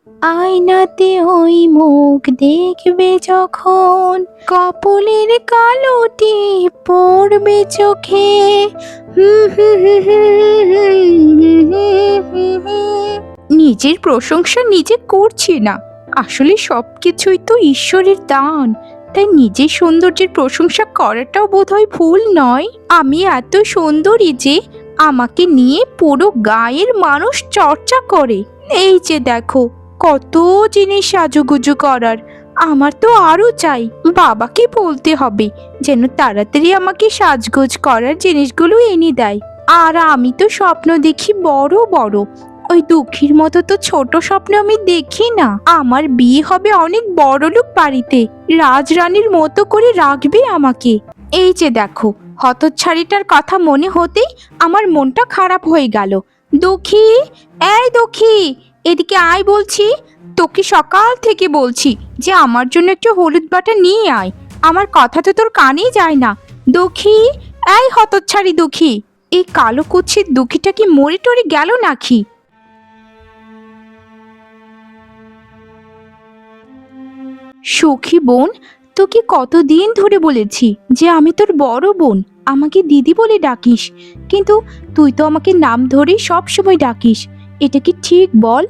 আয়নাতে ওই মুখ দেখবে যখন, কপালের কালো টিপ পড়বে চোখে। নিজের প্রশংসা নিজে করছি না, আসলে সবকিছুই তো ঈশ্বরের দান। তাই নিজের সৌন্দর্যের প্রশংসা করাটাও বোধহয় ভুল নয়। আমি এত সুন্দরী যে আমাকে নিয়ে পুরো গায়ের মানুষ চর্চা করে। এই যে দেখো, কত জিনিস সাজুগুজু করার। আমার তো আরো চাই। বাবাকে বলতে হবে যেন তাড়াতাড়ি আমাকে সাজগোজ করার জিনিসগুলো এনে দেয়। আর আমি তো স্বপ্ন দেখি বড় বড়, ওই দুঃখীর মতো তো ছোট স্বপ্ন আমি দেখি না। আমার বিয়ে হবে অনেক বড়লোক বাড়িতে, রাজরানীর মতো করে রাখবে আমাকে। এই যে দেখো, হতচ্ছাড়িটার কথা মনে হতেই আমার মনটা খারাপ হয়ে গেল। দুঃখী, এই দুঃখী, এদিকে আয় বলছি। তোকে সকাল থেকে বলছি যে আমার জন্য একটু হলুদ বাটা নিয়ে আয়, আমার কথা তো তোর কানেই যায় না। দুঃখী, এই হতচ্ছাড়ি দুঃখী, এই কালো কুচ্ছির দুঃখীটা কি মরে টরে গেল নাকি? সখী বোন, তোকে কতদিন ধরে বলেছি যে আমি তোর বড় বোন, আমাকে দিদি বলে ডাকিস, কিন্তু তুই তো আমাকে নাম ধরেই সব সময় ডাকিস। এটা কি ঠিক বল?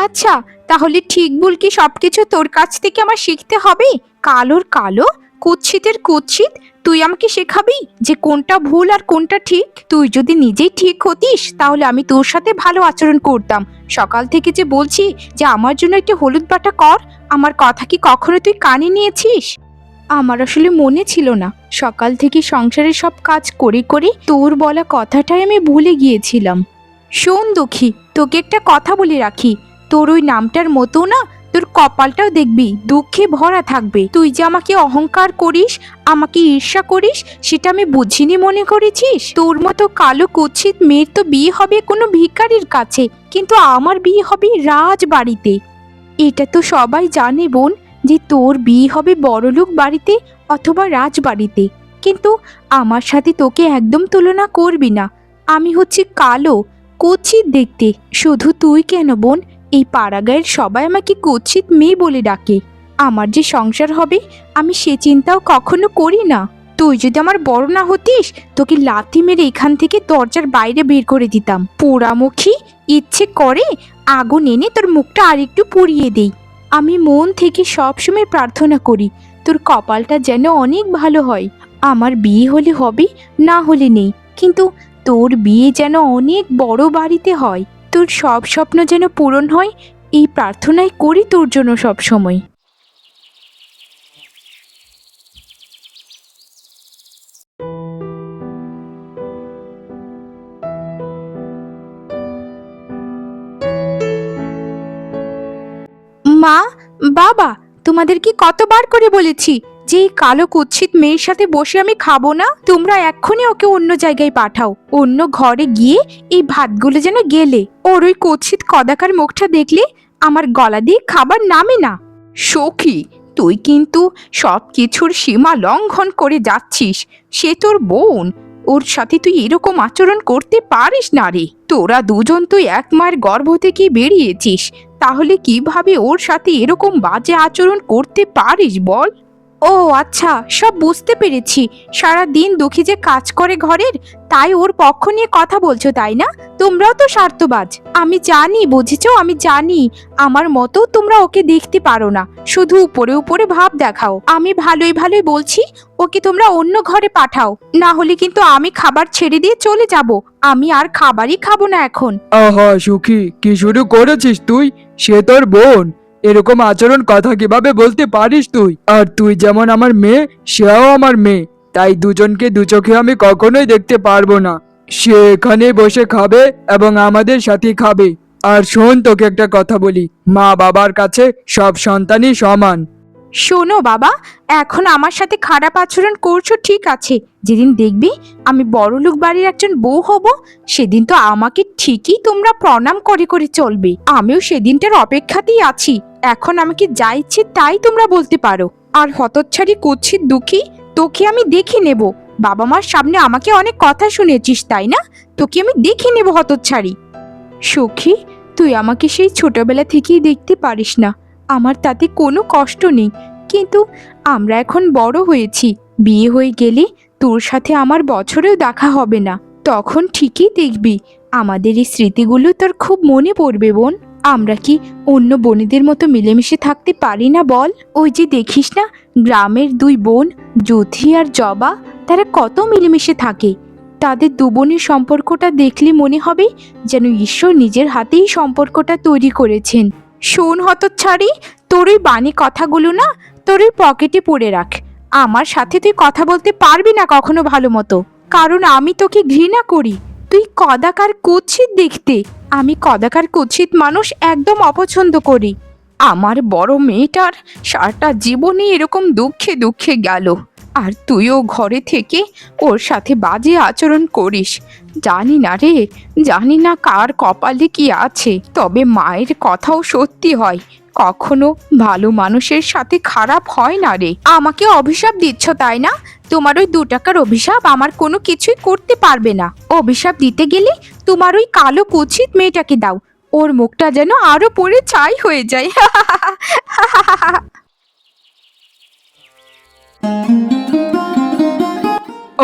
আচ্ছা, তাহলে ঠিক ভুল কি সবকিছু তোর কাছ থেকে আমার শিখতে হবে? কালোর কালো, কুৎসিতের কুৎসিত, তুই আমাকে শেখাবি যে কোনটা ভুল আর কোনটা ঠিক? তুই যদি নিজেই ঠিক হতিস তাহলে আমি তোর সাথে ভালো আচরণ করতাম। সকাল থেকে যে বলছি যে আমার জন্য একটু হলুদ বাটা কর, আমার কথা কি কখনো তুই কানে নিয়েছিস? আমার আসলে মনে ছিল না, সকাল থেকে সংসারের সব কাজ করে করে তোর বলা কথাটাই আমি ভুলে গিয়েছিলাম। শোন দুঃখী, তোকে একটা কথা বলে রাখি, তোর ওই নামটার মতো না তোর কপালটাও দেখবি দুঃখে ভরা থাকবে। তুই যে আমাকে অহংকার করিস, আমাকে ঈর্ষা করিস, সেটা আমি বুঝিনি মনে করেছিস? তোর মতো কালো কুৎসিত মেয়ের তো বিয়ে হবে কোনো ভিখারির কাছে, কিন্তু আমার বিয়ে হবে রাজবাড়িতে। এটা তো সবাই জানে বোন, যে তোর বিয়ে হবে বড়লোক বাড়িতে অথবা রাজবাড়িতে, কিন্তু আমার সাথে তোকে একদম তুলনা করবি না। আমি হচ্ছি কালো, কুৎসিত দেখতে। শুধু তুই কেন বোন, এই পাড়াগাঁয়ের সবাই আমাকে কুৎসিত মেয়ে বলে ডাকে। আমার যে সংসার হবে আমি সে চিন্তাও কখনো করি না। তুই যদি আমার বড় না হতিস, তোকে লাথি মেরে এখান থেকে দরজার বাইরে বের করে দিতাম। পোড়ামুখী, ইচ্ছে করে আগুন এনে তোর মুখটা আরেকটু পুড়িয়ে দেই। আমি মন থেকে সবসময় প্রার্থনা করি তোর কপালটা যেন অনেক ভালো হয়। আমার বিয়ে হলে হবে, না হলে নেই, কিন্তু তোর বিয়ে যেন অনেক বড় বাড়িতে হয়, তোর সব স্বপ্ন যেন পূরণ হয়, এই প্রার্থনাই করি তোর জন্য সব সময়। মা, বাবা, তোমাদের কি কতবার করে বলেছি যে এই কালো কুৎসিত মেয়ের সাথে বসে আমি খাবো না? তোমরা এক্ষুনি ওকে অন্য জায়গায় পাঠাও, অন্য ঘরে গিয়ে এই ভাতগুলো যেন গেলে। ওর ওই কুৎসিত কদাকার মুখটা দেখলে আমার গলা দিয়ে খাবার নামে না। সখী, তুই কিন্তু সব কিছুর সীমা লঙ্ঘন করে যাচ্ছিস। সে তোর বোন, ওর সাথে তুই এরকম আচরণ করতে পারিস না রে। তোরা দুজন তুই এক মায়ের গর্ভ থেকে বেরিয়েছিস, তাহলে কিভাবে ওর সাথে এরকম বাজে আচরণ করতে পারিস বল? ও আচ্ছা, সব বুঝতে পেরেছি। সারা দিন দুঃখী যে কাজ করে ঘরের, তাই ওর পক্ষ নিয়ে কথা বলছো তাই না? তোমরাও তো স্বার্থবাজ। আমি জানি, বুঝেছো, আমি জানি আমার মতো তোমরা ওকে দেখতে পারো না, শুধু উপরে উপরে ভাব দেখাও। আমি ভালোই ভালোই বলছি, ওকে তোমরা অন্য ঘরে পাঠাও, না হলে কিন্তু আমি খাবার ছেড়ে দিয়ে চলে যাব। আমি আর খাবারই খাবো না এখন। আহা সুখী, কি শুরু করেছিস তুই? সে তোর বোন, এরকম আচরণ কথা কিভাবে বলতে পারিস তুই? আর তুই যেমন আমার মেয়ে, সেও আমার মেয়ে, তাই দুজনকে দু চোখে আমি কখনোই দেখতে পারবো না। সে এখানে বসে খাবে এবং আমাদের সাথে খাবে। আর শোন, তোকে একটা কথা বলি, মা বাবার কাছে সব সন্তানই সমান। শোনো বাবা, এখন আমার সাথে খারাপ আচরণ করছো ঠিক আছে, যেদিন দেখবি আমি বড়লোক বাড়ির একজন বউ হব, সেদিন তো আমাকে ঠিকই তোমরা প্রণাম করে করে চলবে। আমিও সেদিনটার অপেক্ষাতেই আছি। এখন আমাকে যা ইচ্ছে তাই তোমরা বলতে পারো। আর হতচ্ছাড়ি কুৎসিত দুঃখী, তোকে আমি দেখে নেব। বাবা মার সামনে আমাকে অনেক কথা শুনেছিস তাই না? তোকে আমি দেখে নেব হতচ্ছাড়ি। সখী, তুই আমাকে সেই ছোটবেলা থেকেই দেখতে পারিস না, আমার তাতে কোনো কষ্ট নেই। কিন্তু আমরা এখন বড় হয়েছি, বিয়ে হয়ে গেলে তোর সাথে আমার বছরেও দেখা হবে না। তখন ঠিকই দেখবি আমাদের এই স্মৃতিগুলো তোর খুব মনে পড়বে বোন। আমরা কি অন্য বোনেদের মতো মিলেমিশে থাকতে পারি না বল? ওই যে দেখিস না, গ্রামের দুই বোন জ্যোতি আর জবা, তারা কত মিলেমিশে থাকে। তাদের দু বোনের সম্পর্কটা দেখলে মনে হবে যেন ঈশ্বর নিজের হাতেই সম্পর্কটা তৈরি করেছেন। শোন হতচ্ছাড়ি, তোর ওই বানি কথাগুলো না তোর ওই পকেটে পড়ে রাখ। আমার সাথে তুই কথা বলতে পারবি না কখনো ভালো মতো, কারণ আমি তোকে ঘৃণা করি। তুই কদাকার কুৎসিত দেখতে। আমি কদাকার কুৎসিত মানুষ একদম অপছন্দ করি। আমার বড় মেয়েটার সারাটা জীবনে এরকম দুঃখে দুঃখে গেল, আর তুইও ঘরে থেকে ওর সাথে বাজে আচরণ করিস। জানি না রে, জানি না কার কপালে কি আছে, তবে মায়ের কথাও সত্যি হয়, কখনো ভালো মানুষের সাথে খারাপ হয় না রে। আমাকে অভিশাপ দিচ্ছ তাই না? তোমার ওই 2 টাকার অভিশাপ আমার কোনো কিছুই করতে পারবে না। অভিশাপ দিতে গেলে তোমার ওই কালো কুৎসিত মেয়েটাকে দাও, ওর মুখটা যেন আরো পড়ে ছাই হয়ে যায়।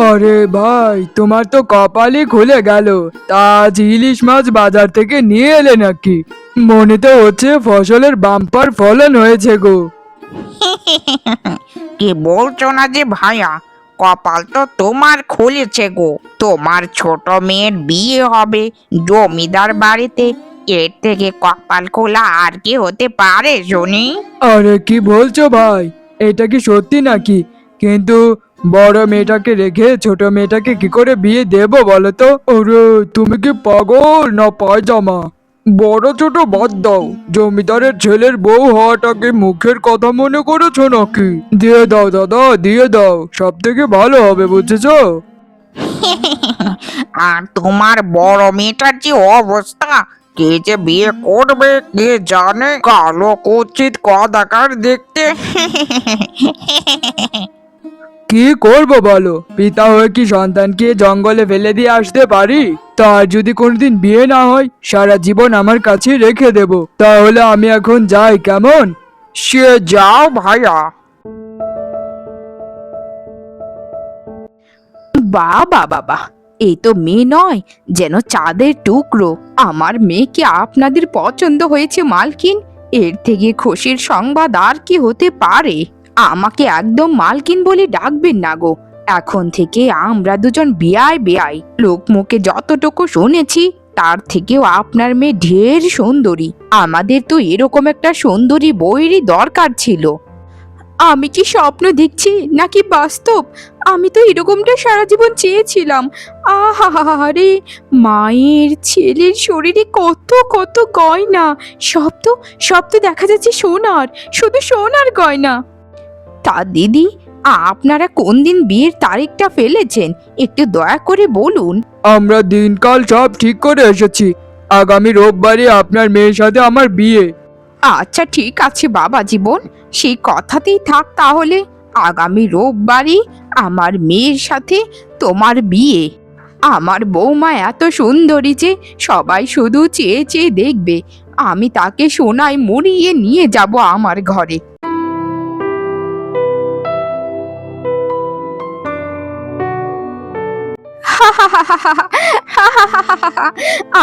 আরে ভাই, তোমার তো কপালই খুলে গেল। তা আজ ইলিশ মাছ বাজার থেকে নিয়ে এলে নাকি? মনে তো হচ্ছে ফসলের বাম্পার ফলন হয়েছে গো। কি বলছো না যে ভাইয়া, কপাল তো তোমার খুলেছে গো। তোমার ছোট মেয়ের বিয়ে হবে জমিদার বাড়িতে, এর থেকে কপাল খোলা আর কি হতে পারে শুনি? আরে কি বলছো ভাই, এটা কি সত্যি নাকি? কিন্তু বড় মেয়েটাকে রেখে ছোট মেয়েটাকে কি করে বিয়ে দেবো বলো তো? আরে তুমি কি পাগল না পায়জামা? বড় ছোট বাদ দাও, জমিদারের ছেলের বউ হওয়াটাকে মুখের কথা মনে করেছো নাকি? দিয়ে দাও দাদা, দিয়ে দাও, সব থেকে ভালো হবে, বুঝেছো? আর তোমার বড় মেয়েটার যে অবস্থা, কে যে বিয়ে করবে কে জানে, কালো কুচিত কদাকার দেখতে। কি করব বলো, পিতা হয়ে কি সন্তানকে জঙ্গলে ফেলে দিয়ে আসতে পারি? তার যদি কোনোদিন বিয়ে না হয়, সারা জীবন আমার কাছে রেখে দেব। তাহলে আমি এখন যাই, কেমন? সে যাও ভাইয়া। বাবা বাবা, এই তো মেয়ে নয়, যেন চাঁদের টুকরো। আমার মেয়েকে আপনাদের পছন্দ হয়েছে মালকিন, এর থেকে খুশির সংবাদ আর কি হতে পারে? আমাকে একদম মালকিন বলে ডাকবেন না গো। এখন থেকে আমরা দুজন বিয়াই বিয়াই। লোকমুখে যতটুকু শুনেছি তার থেকেও আপনার মেয়ে ঢের সুন্দরী। আমাদের তো এরকম একটা সুন্দরী বউয়েরই দরকার ছিল। আমি কি স্বপ্ন দেখছি নাকি বাস্তব? আমি তো এরকমটা সারা জীবন চেয়েছিলাম। আহারে, মায়ের ছেলের শরীরে কত কত গয়না, সব তো দেখা যাচ্ছে সোনার, শুধু সোনার গয়না। তা দিদি, আপনারা কোন দিন বিয়ের তারিখটা ফেলেছেন একটু দয়া করে বলুন। আমরা দিনকাল সব ঠিক করে এসেছি। আগামী রোববারে আপনার মেয়ের সাথে আমার বিয়ে। আচ্ছা ঠিক আছে বাবা জীবন, সেই কথাতেই থাক তাহলে। আগামী রোববারই আমার মেয়ের সাথে তোমার বিয়ে। আমার বৌমা এত সুন্দরী যে সবাই শুধু চেয়ে চেয়ে দেখবে। আমি তাকে সোনায় মুড়িয়ে নিয়ে যাব আমার ঘরে।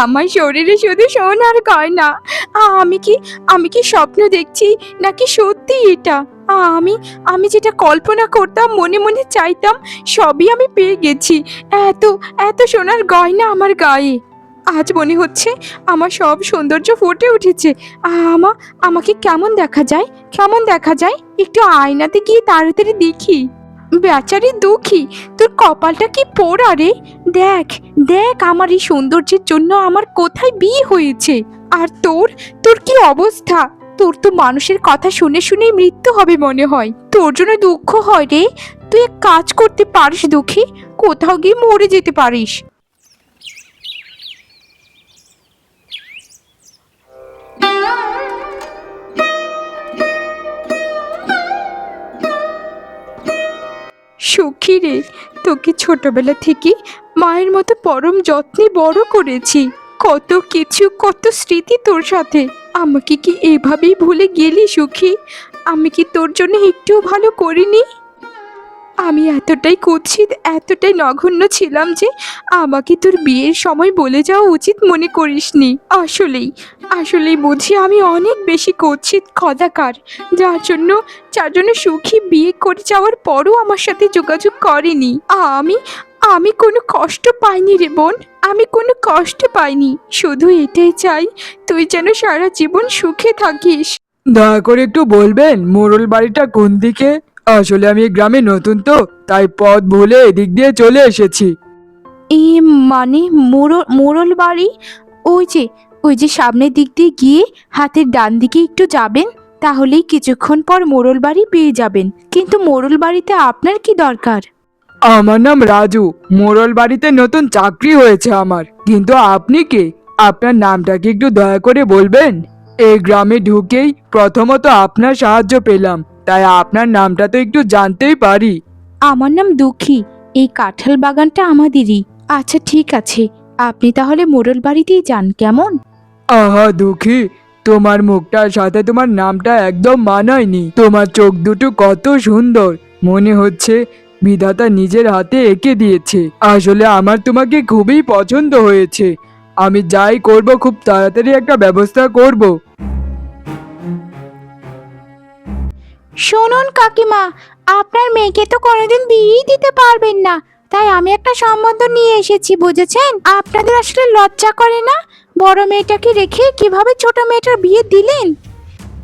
আমার শরীরে শুধু সোনার গয়না। আমি কি স্বপ্ন দেখছি নাকি সত্যি এটা? আমি আমি যেটা কল্পনা করতাম, মনে মনে চাইতাম, সবই আমি পেয়ে গেছি। এত এত সোনার গয়না আমার গায়ে। আজ মনে হচ্ছে আমার সব সৌন্দর্য ফুটে উঠেছে। আমাকে কেমন দেখা যায়, কেমন দেখা যায়? একটু আয়নাতে গিয়ে তাড়াতাড়ি দেখি। বেচারি দুঃখী, তোর কপালটা কি পোড়া রে। দেখ দেখ, আমার এই সৌন্দর্যের জন্য আমার কোথায় বিয়ে হয়েছে। আর তোর তোর কি অবস্থা? তোর তো মানুষের কথা শুনে শুনেই মৃত্যু হবে মনে হয়। তোর জন্য দুঃখ হয় রে। তুই এক কাজ করতে পারিস দুঃখী, কোথাও গিয়ে মরে যেতে পারিস। সুখী রে, তোকে ছোটবেলা থেকে মায়ের মতো পরম যত্নে বড় করেছি। কত কিছু, কত স্মৃতি তোর সাথে। আমাকে কি এভাবেই ভুলে গেলি সুখী? আমি কি তোর জন্য একটুও ভালো করিনি? আমি এতটাই কুৎসিত, এতটাই নগণ্য ছিলাম যে আমাকে তোর বিয়ের সময় বলে যাওয়া উচিত মনে করিসনি। আসলেই আসলেই বুঝি আমি অনেক বেশি কুৎসিত, কদাকার, যার জন্য সুখী বিয়ে করে যাওয়ার পরও আমার সাথে যোগাযোগ করেনি। আমি আমি কোনো কষ্ট পাইনি রে বোন, আমি কোনো কষ্ট পাইনি। শুধু এটাই চাই তুই যেন সারা জীবন সুখে থাকিস। দয়া করে একটু বলবেন মোড়ল বাড়িটা কোন দিকে? আসলে আমি এই গ্রামে নতুন তো, তাই পথ ভুলে এদিক দিয়ে চলে এসেছি। মানে মোড়ল বাড়ি? ওই যে সামনের দিক দিয়ে গিয়ে হাতের ডান দিকে একটু যাবেন, তাহলেই কিছুক্ষণ পর মোড়ল বাড়ি পেয়ে যাবেন। কিন্তু মোড়ল বাড়িতে আপনার কি দরকার? আমার নাম রাজু। মোড়ল বাড়িতে নতুন চাকরি হয়েছে আমার। কিন্তু আপনি কে? আপনার নামটা কি একটু দয়া করে বলবেন? এই গ্রামে ঢুকেই প্রথমত আপনার সাহায্য পেলাম, তাই আপনার নামটা তো একটু জানতেই পারি। আমার নাম দুঃখী, এই কাঁঠাল বাগানটা আমাদেরই। আচ্ছা ঠিক আছে, আপনি তাহলে মোড়ল বাড়িতেই যান, কেমন? আহা দুঃখী, তোমার মুখটার সাথে তোমার নামটা একদম মানায়নি। তোমার চোখ দুটো কত সুন্দর, মনে হচ্ছে বিধাতা নিজের হাতে এঁকে দিয়েছে। আসলে আমার তোমাকে খুবই পছন্দ হয়েছে। আমি যাই করব, খুব তাড়াতাড়ি একটা ব্যবস্থা করব। শুনুন কাকিমা, আপনার মেয়েকে তো কোনোদিন বিয়েই দিতে পারবেন না, তাই আমি একটা সম্বন্ধ নিয়ে এসেছি, বুঝেছেন? আপনাদের আসলে লজ্জা করে না? বড় মেয়েটাকে রেখে কিভাবে ছোট মেয়েটার বিয়ে দিলেন?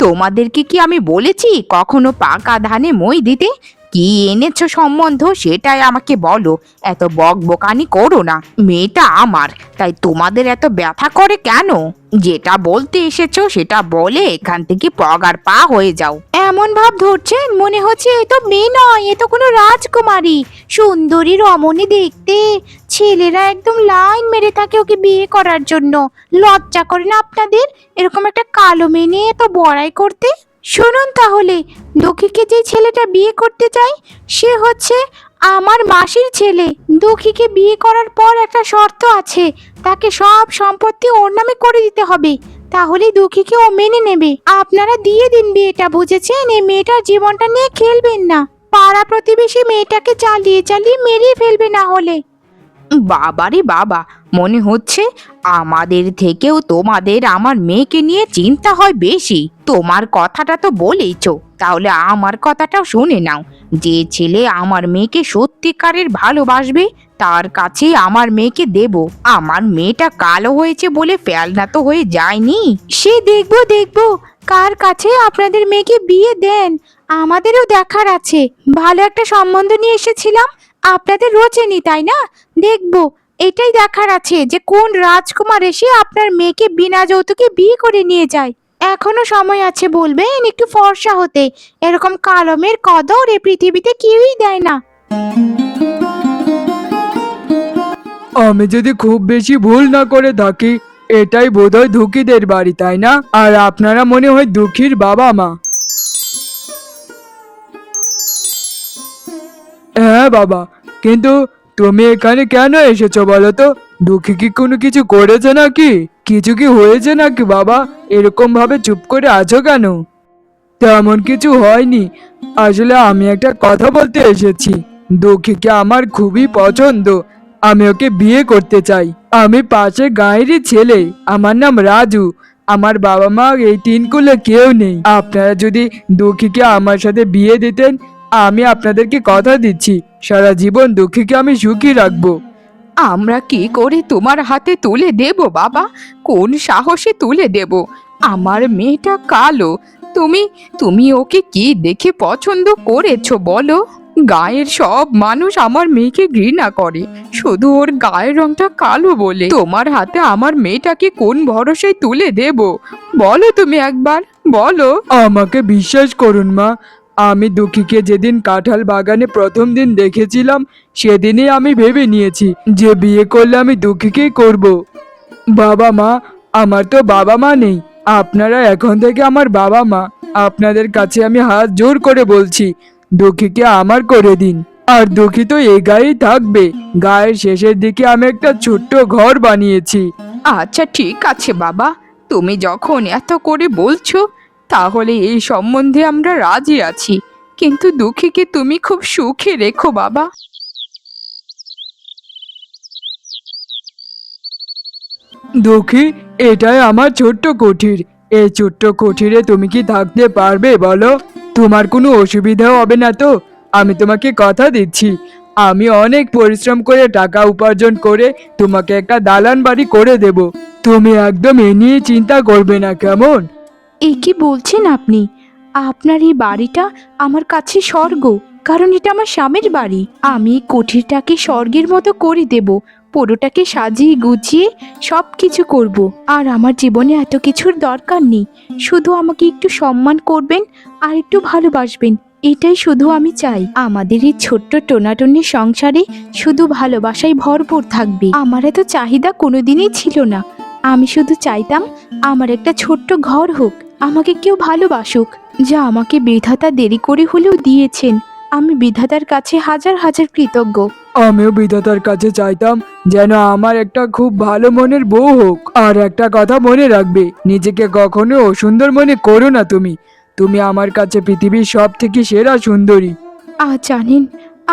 তোমাদেরকে কি আমি বলেছি কখনো পাকা ধানে মই দিতে? কি এনেছো সম্বন্ধ সেটাই আমাকে বলো। এত বকবকানি করো না। মেয়েটা আমার, তাই তোমাদের এত ব্যথা করে কেন? যেটা বলতে এসেছো সেটা বলে এখান থেকে পগার পা হয়ে যাও। এমন ভাব ধরছেন, মনে হচ্ছে এ তো মেয়ে নয়, এ তো কোনো রাজকুমারী, সুন্দরী রমণী দেখতে। ছেলেরা একদম লাইন মেরে থাকে ওকে বিয়ে করার জন্য। লজ্জা করে না আপনাদের এরকম একটা কালো মেয়ে নিয়ে এত বড়াই করতে? শুনুন তাহলে, দুঃখীকে যে ছেলেটা বিয়ে করতে চাই সে হচ্ছে আমার মাসির ছেলে। দুঃখীকে বিয়ে করার পর একটা শর্ত আছে, তাকে সব সম্পত্তি ওর নামে করে দিতে হবে, তাহলেই দুঃখীকে ও মেনে নেবে। আপনারা দিয়ে দিন বিয়েটা, বুঝেছেন? এই মেয়েটার জীবনটা নিয়ে খেলবেন না। পাড়া প্রতিবেশী মেয়েটাকে চালিয়ে চালিয়ে মেরিয়ে ফেলবে না হলে। বাবারে বাবা, মনে হচ্ছে আমাদের থেকেও তোমাদের আমার মেয়েকে নিয়ে চিন্তা হয় বেশি। তোমার কথাটা তো বলেইছো, তাহলে আমার কথাটাও শুনে নাও। যে ছেলে আমার মেয়েকে সত্যিকারের ভালোবাসবে তার কাছে আমার মেয়েকে দেব। আমার মেয়েটা কালো হয়েছে বলে ফেলনা তো হয়ে যায়নি। সে দেখবো দেখবো কার কাছে আপনাদের মেয়েকে বিয়ে দেন, আমাদেরও দেখার আছে। ভালো একটা সম্বন্ধ নিয়ে এসেছিলাম, আপনাদের রোচেনি তাই না? দেখবো, এটাই দেখার আছে যে কোন রাজকুমার এসে আপনার মেয়েকে বিনা যৌতুকে বিয়ে করে নিয়ে যায়। এখনো সময় আছে, বলবেন একটু ফর্সা হতে। এরকম কালো মেয়ের কদর এ পৃথিবীতে কেউই দেয় না। আমি যদি খুব বেশি ভুল না করে থাকি, এটাই বোধহয় দুঃখীদের বাড়ি, তাই না? আর আপনারা মনে হয় দুঃখীর বাবা মা। হ্যাঁ বাবা, কিন্তু তুমি এখানে কেন এসেছো বলো তো? দুঃখী কি কোনো কিছু করেছে নাকি? কিছু কি হয়েছে নাকি বাবা? এরকম ভাবে চুপ করে আছো কেন? তেমন কিছু হয়নি। আসলে আমি একটা কথা বলতে এসেছি। দুঃখীকে আমার খুবই পছন্দ, আমি ওকে বিয়ে করতে চাই। আমি পাশের গাঁয়েরই ছেলে, আমার নাম রাজু। আমার বাবা মা এই তিন কুলে কেউ নেই। আপনারা যদি দুঃখীকে আমার সাথে বিয়ে দিতেন, আমি আপনাদেরকে কথা দিচ্ছি সারা জীবন দুঃখীকে আমি সুখী রাখবো। আমরা কি করে তোমার হাতে তুলে দেব বাবা? কোন সাহসে তুলে দেব? আমার মেয়েটা কালো, তুমি তুমি ওকে কি দেখে পছন্দ করেছো বলো? গায়ের সব মানুষ আমার মেয়েকে ঘৃণা করে, শুধু ওর গায়ের রংটা কালো বলে। তোমার হাতে আমার মেয়েটাকে কোন ভরসায় তুলে দেব বলো? তুমি একবার বলো। আমাকে বিশ্বাস করুন মা, আমি দুঃখীকে যেদিন কাঁঠাল বাগানে প্রথম দিন দেখেছিলাম সেদিনই আমি ভেবে নিয়েছি যে বিয়ে করলে আমি দুঃখীকেই করব। বাবা মা, আমার তো বাবা মা নেই, আপনারা এখন থেকে আমার বাবা মা। আপনাদের কাছে আমি হাত জোর করে বলছি, দুঃখীকে আমার করে দিন। আর দুঃখী তো এই গায়েই থাকবে। গায়ের শেষের দিকে আমি একটা ছোট্ট ঘর বানিয়েছি। আচ্ছা ঠিক আছে বাবা, তুমি যখন এত করে বলছো তাহলে এই সম্বন্ধে আমরা রাজি আছি, কিন্তু দুঃখীকে তুমি খুব সুখে রেখো বাবা। দুঃখী, এটাই আমার ছোট্ট কুঠির। এই ছোট্ট কুঠিরে তুমি কি থাকতে পারবে বলো? তোমার কোনো অসুবিধা হবে না তো? আমি তোমাকে কথা দিচ্ছি, আমি অনেক পরিশ্রম করে টাকা উপার্জন করে তোমাকে একটা দালান বাড়ি করে দেব। তুমি একদম এ নিয়ে চিন্তা করবে না, কেমন? এই কি বলছেন আপনি? আপনার এই বাড়িটা আমার কাছে স্বর্গ, কারণ এটা আমার স্বামীর বাড়ি। আমি এই কুঠিরটাকে স্বর্গের মতো করে দেব, পুরোটাকে সাজিয়ে গুছিয়ে সব কিছু করব। আর আমার জীবনে এত কিছুর দরকার নেই, শুধু আমাকে একটু সম্মান করবেন আর একটু ভালোবাসবেন, এটাই শুধু আমি চাই। আমাদের এই ছোট্ট টোনাটনির সংসারে শুধু ভালোবাসায় ভরপুর থাকবে। আমার এত চাহিদা কোনোদিনই ছিল না, আমি শুধু চাইতাম আমার একটা ছোট্ট ঘর হোক, আমাকে কেউ ভালোবাসুক। যা আমাকে বিধাতা দেরি করে হলেও দিয়েছেন, আমি বিধাতার কাছে হাজার হাজার কৃতজ্ঞ। আমিও বিধাতার কাছে চাইতাম যেন আমার একটা খুব ভালো মনের বউ হোক। আর একটা কথা মনে রাখবে, নিজেকে কখনো অসুন্দর মনে করো না। তুমি তুমি আমার কাছে পৃথিবীর সব থেকে সেরা সুন্দরী। আজ জানেন,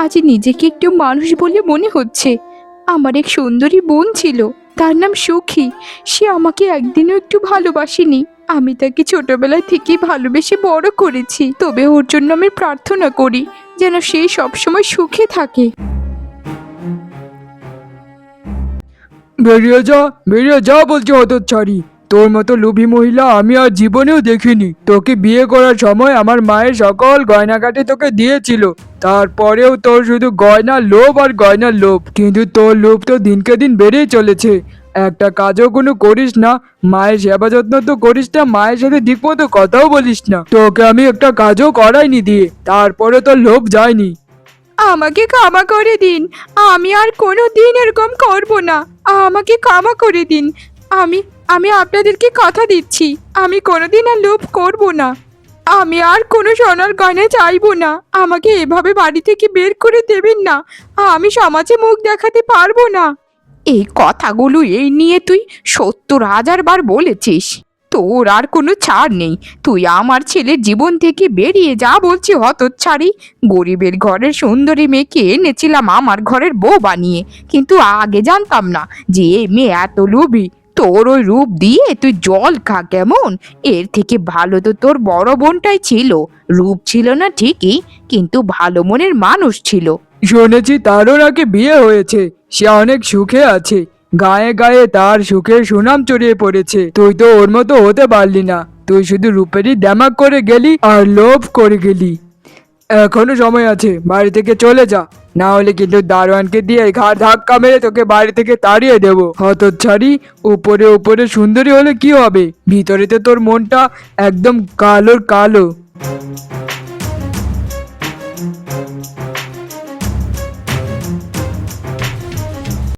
আজ নিজেকে একটু মানুষ বলে মনে হচ্ছে। আমার এক সুন্দরী বোন ছিল, তার নাম সুখী। সে আমাকে একদিনও একটু ভালোবাসেনি। আমি তাকে ছোটবেলা থেকেই ভালোবেসে বড় করেছি, তবে ওর জন্য আমি প্রার্থনা করি যেন সে সবসময় সুখে থাকে। বেরিয়ে যা, বেরিয়ে যা বলছি হতচ্ছাড়ি। তোর মতো লোভী মহিলা আমি আর জীবনেও দেখিনি। তোকে বিয়ে করার সময় আমার মায়ের সকল গয়নাগাটি তোকে দিয়েছিল, তারপরেও তোর শুধু গয়নার লোভ আর গয়নার লোভ। কিন্তু তোর লোভ তো দিনকে দিন বেড়েই চলেছে। একটা কাজও কোনো করিস না, মায়ের সেবা যত্ন তো করিস না, মায়ের সাথে ঠিক মতো কথাও বলিস না। তোকে আমি একটা কাজও করাইনি দিয়ে, তারপরে তোর লোভ যায়নি। আমাকে ক্ষমা করে দিন, আমি আর কোনো দিন এরকম করব না। আমাকে ক্ষমা করে দিন। আমি আমি আপনাদেরকে কথা দিচ্ছি, আমি কোনোদিন আর লোভ করব না। আমি আর কোনো সোনার গয়না চাইবো না। আমাকে এভাবে বাড়ি থেকে বের করে দেবেন না, আমি সমাজে মুখ দেখাতে পারবো না। এই কথাগুলো এই নিয়ে তুই 70,000 বার বলেছিস, তোর আর কোনো ছাড় নেই। তুই আমার ছেলের জীবন থেকে বেরিয়ে যা বলছি হতচ্ছাড়ি। গরিবের ঘরের সুন্দরী মেয়েকে এনেছিলাম আমার ঘরের বউ বানিয়ে, কিন্তু আগে জানতাম না যে এই মেয়ে এত লোভী। তোর ওই রূপ দিয়ে তুই জল খা কেমন। এর থেকে ভালো তো তোর বড় বোনটাই ছিল। রূপ ছিল না ঠিকই, কিন্তু ভালো মনের মানুষ ছিল। শুনেছি তারও নাকি বিয়ে হয়েছে, সে অনেক সুখে আছে। গায়ে গায়ে তার সুখের সুনাম ছড়িয়ে পড়েছে। তুই তো ওর মতো হতে পারলি না, তুই শুধু রূপেরই দেমাক করে গেলি আর লোভ করে গেলি। এখনো সময় আছে, বাড়ি থেকে চলে যা, না হলে কিন্তু দারোয়ানকে দিয়ে ঘাড় ধাক্কা মেরে তোকে বাড়ি থেকে তাড়িয়ে দেবো। হতচ্ছাড়ি, উপরে উপরে সুন্দরী হলে কি হবে, ভিতরে তো তোর মনটা একদম কালোর কালো।